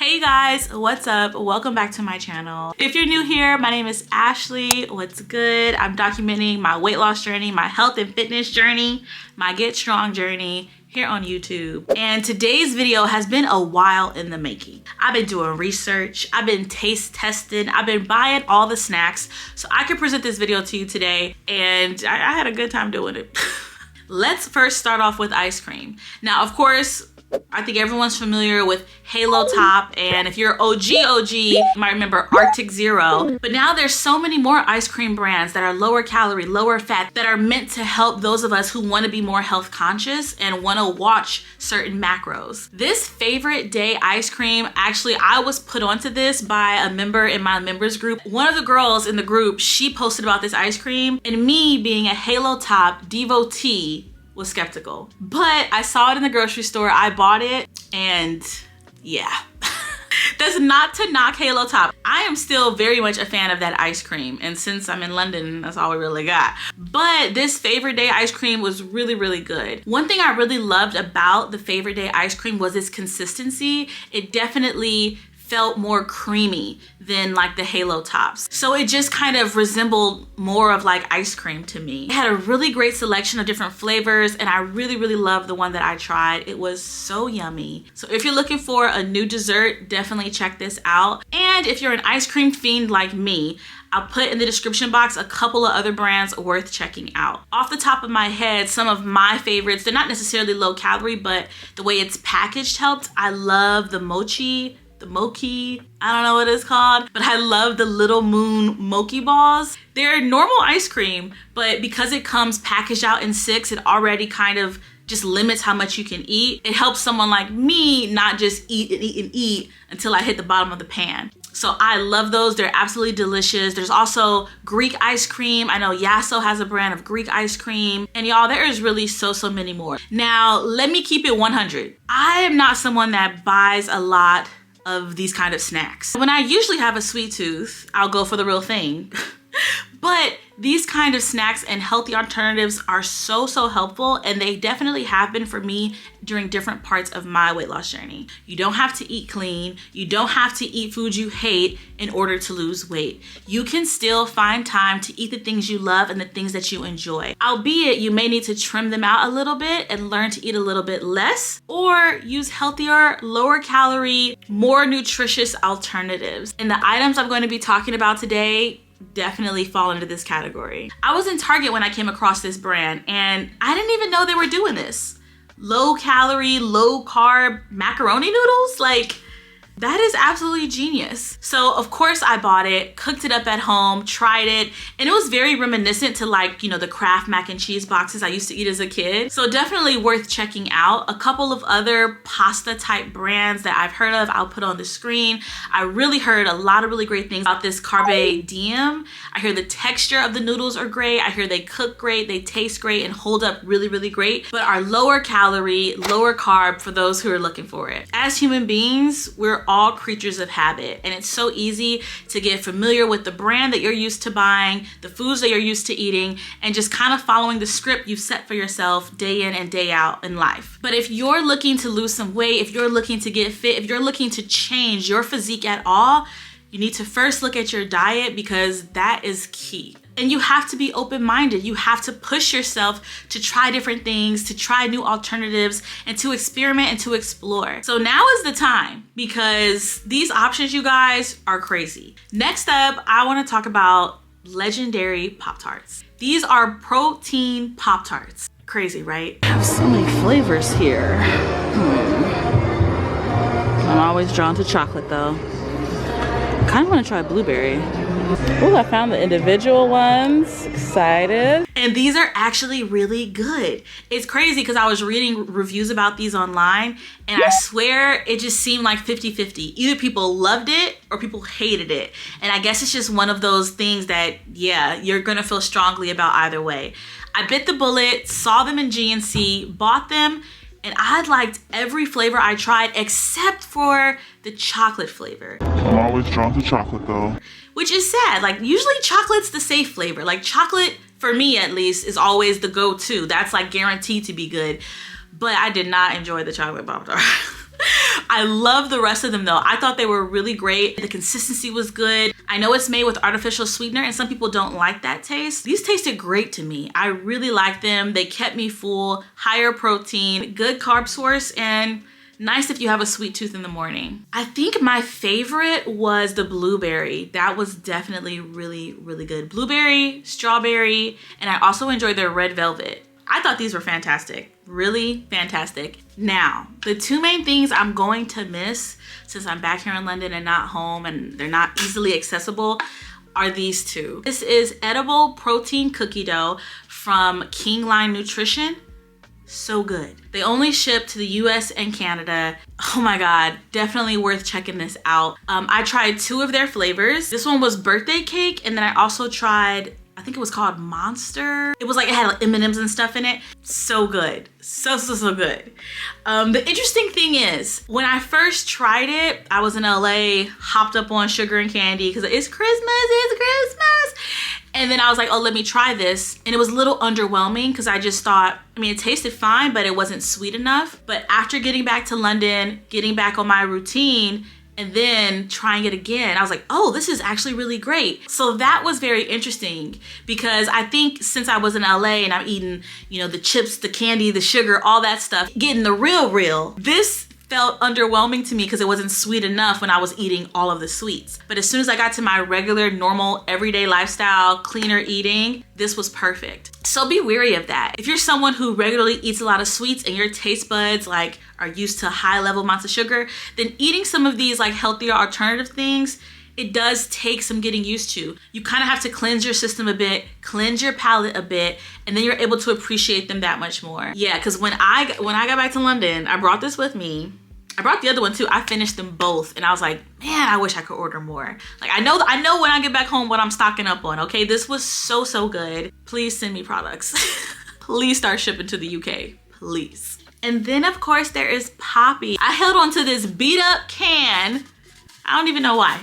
Hey guys, what's up? Welcome back to my channel. If you're new here, my name is Ashley. What's good? I'm documenting my weight loss journey, my health and fitness journey, my get strong journey here on YouTube. And today's video has been a while in the making. I've been doing research, I've been taste testing, I've been buying all the snacks so I could present this video to you today, and I had a good time doing it. Let's first start off with ice cream. Now, of course, I think everyone's familiar with Halo Top, and if you're OG, you might remember Arctic Zero. But now there's so many more ice cream brands that are lower calorie, lower fat, that are meant to help those of us who want to be more health conscious and want to watch certain macros. This favorite day ice cream, actually, I was put onto this by a member in my members group. One of the girls in the group, she posted about this ice cream, and me being a Halo Top devotee was skeptical, but I saw it in the grocery store, I bought it, and yeah. That's not to knock Halo Top. I am still very much a fan of that ice cream, and since I'm in London, that's all we really got. But this favorite day ice cream was really, really good. One thing I really loved about the favorite day ice cream was its consistency. It definitely felt more creamy than like the Halo Tops. So it just kind of resembled more of like ice cream to me. It had a really great selection of different flavors, and I really, really loved the one that I tried. It was so yummy. So if you're looking for a new dessert, definitely check this out. And if you're an ice cream fiend like me, I'll put in the description box a couple of other brands worth checking out. Off the top of my head, some of my favorites, they're not necessarily low calorie, but the way it's packaged helped. I love the mochi, I don't know what it's called, but I love the Little Moon Mochi balls. They're normal ice cream, but because it comes packaged out in 6, it already kind of just limits how much you can eat. It helps someone like me not just eat and eat and eat until I hit the bottom of the pan. So I love those. They're absolutely delicious. There's also Greek ice cream. I know Yasso has a brand of Greek ice cream. And y'all, there is really so many more. Now, let me keep it 100. I am not someone that buys a lot of these kind of snacks. When I usually have a sweet tooth, I'll go for the real thing. But these kind of snacks and healthy alternatives are so helpful, and they definitely have been for me during different parts of my weight loss journey. You don't have to eat clean. You don't have to eat food you hate in order to lose weight. You can still find time to eat the things you love and the things that you enjoy. Albeit you may need to trim them out a little bit and learn to eat a little bit less, or use healthier, lower calorie, more nutritious alternatives. And the items I'm going to be talking about today definitely fall into this category. I was in Target when I came across this brand, and I didn't even know they were doing this. Low calorie, low carb macaroni noodles? Like, that is absolutely genius. So of course I bought it, cooked it up at home, tried it, and it was very reminiscent to like, you know, the Kraft mac and cheese boxes I used to eat as a kid. So definitely worth checking out. A couple of other pasta type brands that I've heard of, I'll put on the screen. I really heard a lot of really great things about this Carb DM. I hear the texture of the noodles are great. I hear they cook great, they taste great, and hold up really, really great, but are lower calorie, lower carb for those who are looking for it. As human beings, we're all creatures of habit, and it's so easy to get familiar with the brand that you're used to buying, the foods that you're used to eating, and just kind of following the script you've set for yourself day in and day out in life. But if you're looking to lose some weight, if you're looking to get fit, if you're looking to change your physique at all, you need to first look at your diet, because that is key. And you have to be open-minded. You have to push yourself to try different things, to try new alternatives, and to experiment and to explore. So now is the time, because these options, you guys, are crazy. Next up, I want to talk about legendary Pop-Tarts. These are protein Pop-Tarts. Crazy, right? I have so many flavors here. I'm always drawn to chocolate though. I kind of want to try blueberry. Oh, I found the individual ones. Excited. And these are actually really good. It's crazy because I was reading reviews about these online, and I swear it just seemed like 50-50. Either people loved it or people hated it. And I guess it's just one of those things that, yeah, you're gonna feel strongly about either way. I bit the bullet, saw them in GNC, bought them, and I liked every flavor I tried except for the chocolate flavor. I'm always drawn to chocolate though. Which is sad. Like, usually chocolate's the safe flavor. Like, chocolate, for me at least, is always the go-to. That's like guaranteed to be good. But I did not enjoy the chocolate Pop-Tart. I love the rest of them though. I thought they were really great. The consistency was good. I know it's made with artificial sweetener and some people don't like that taste. These tasted great to me. I really liked them. They kept me full, higher protein, good carb source, and nice if you have a sweet tooth in the morning. I think my favorite was the blueberry. That was definitely really, really good. Blueberry, strawberry, and I also enjoyed their red velvet. I thought these were fantastic, really fantastic. Now, the two main things I'm going to miss since I'm back here in London and not home and they're not easily accessible are these two. This is edible protein cookie dough from Kingline Nutrition. So good. They only ship to the US and Canada. Oh my God, definitely worth checking this out. I tried two of their flavors. This one was birthday cake, and then I also tried, I think it was called Monster. It was like, it had like M&Ms and stuff in it. So good, so good. The interesting thing is, when I first tried it, I was in LA, hopped up on sugar and candy because it's Christmas. And then I was like, oh, let me try this. And it was a little underwhelming because I just thought, I mean, it tasted fine, but it wasn't sweet enough. But after getting back to London, getting back on my routine, and then trying it again, I was like, oh, this is actually really great. So that was very interesting because I think since I was in LA and I'm eating, you know, the chips, the candy, the sugar, all that stuff, getting the real, this felt underwhelming to me because it wasn't sweet enough when I was eating all of the sweets. But as soon as I got to my regular, normal, everyday lifestyle, cleaner eating, this was perfect. So be wary of that. If you're someone who regularly eats a lot of sweets and your taste buds like are used to high level amounts of sugar, then eating some of these like healthier alternative things, it does take some getting used to. You kind of have to cleanse your system a bit, cleanse your palate a bit, and then you're able to appreciate them that much more. Yeah, because when I got back to London, I brought this with me. I brought the other one too. I finished them both and I was like, man, I wish I could order more. Like I know when I get back home what I'm stocking up on, okay? This was so good. Please send me products. Please start shipping to the UK, please. And then of course there is Poppy. I held on to this beat up can. I don't even know why.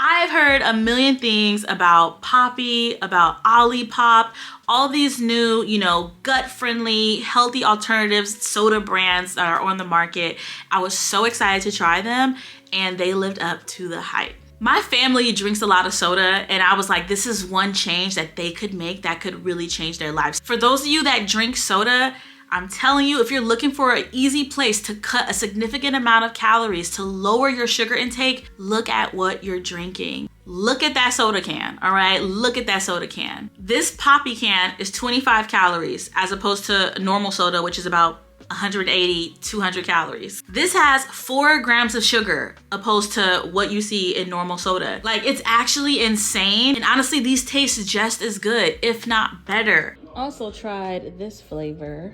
I've heard a million things about Poppy, about Olipop, all these new, you know, gut-friendly, healthy alternatives, soda brands that are on the market. I was so excited to try them and they lived up to the hype. My family drinks a lot of soda and I was like, this is one change that they could make that could really change their lives. For those of you that drink soda, I'm telling you, if you're looking for an easy place to cut a significant amount of calories, to lower your sugar intake, look at what you're drinking. Look at that soda can, all right? Look at that soda can. This Poppy can is 25 calories as opposed to normal soda, which is about 180, 200 calories. This has 4 grams of sugar opposed to what you see in normal soda. Like, it's actually insane. And honestly, these taste just as good, if not better. Also tried this flavor.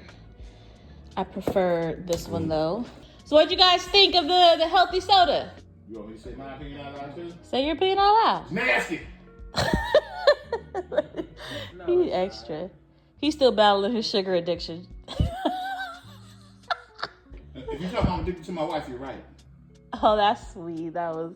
I prefer this one though. So what'd you guys think of the healthy soda? You want me to say my opinion out loud too? Say your opinion out loud. Nasty! He's extra. He's still battling his sugar addiction. If you tell me I'm addicted to my wife, you're right. Oh, that's sweet. That was.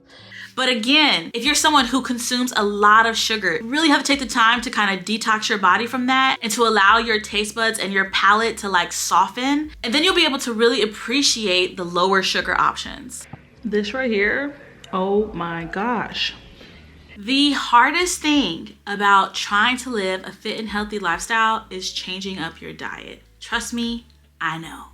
But again, if you're someone who consumes a lot of sugar, you really have to take the time to kind of detox your body from that and to allow your taste buds and your palate to like soften. And then you'll be able to really appreciate the lower sugar options. This right here, oh my gosh. The hardest thing about trying to live a fit and healthy lifestyle is changing up your diet. Trust me, I know.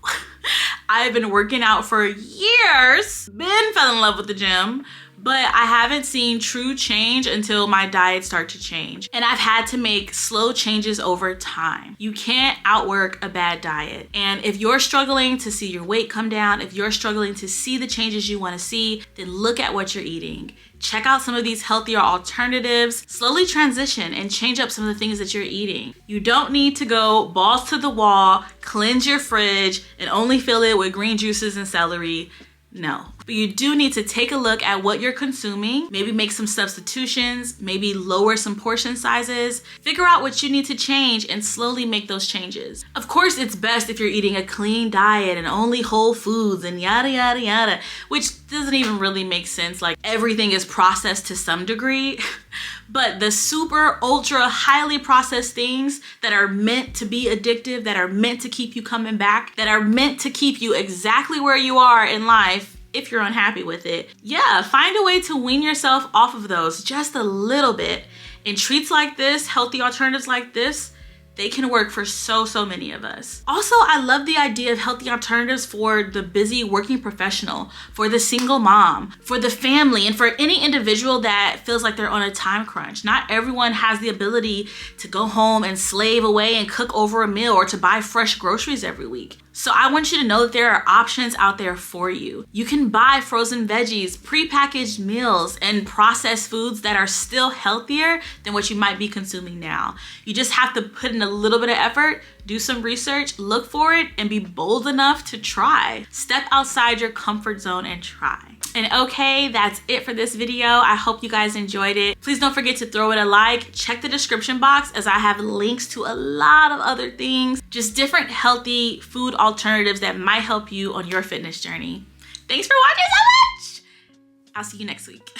I've been working out for years, fell in love with the gym, but I haven't seen true change until my diet started to change. And I've had to make slow changes over time. You can't outwork a bad diet. And if you're struggling to see your weight come down, if you're struggling to see the changes you want to see, then look at what you're eating. Check out some of these healthier alternatives. Slowly transition and change up some of the things that you're eating. You don't need to go balls to the wall, cleanse your fridge, and only fill it with green juices and celery. No. but you do need to take a look at what you're consuming, maybe make some substitutions, maybe lower some portion sizes, figure out what you need to change and slowly make those changes. Of course, it's best if you're eating a clean diet and only whole foods and yada, yada, yada, which doesn't even really make sense. Like, everything is processed to some degree. But the super ultra highly processed things that are meant to be addictive, that are meant to keep you coming back, that are meant to keep you exactly where you are in life if you're unhappy with it, yeah, find a way to wean yourself off of those just a little bit. And treats like this, healthy alternatives like this, they can work for so many of us. Also, I love the idea of healthy alternatives for the busy working professional, for the single mom, for the family, and for any individual that feels like they're on a time crunch. Not everyone has the ability to go home and slave away and cook over a meal or to buy fresh groceries every week. So I want you to know that there are options out there for you. You can buy frozen veggies, prepackaged meals, and processed foods that are still healthier than what you might be consuming now. You just have to put in a little bit of effort, do some research, look for it, and be bold enough to try. Step outside your comfort zone and try. And okay, that's it for this video. I hope you guys enjoyed it. Please don't forget to throw it a like. Check the description box as I have links to a lot of other things, just different healthy food alternatives that might help you on your fitness journey. Thanks for watching so much. I'll see you next week.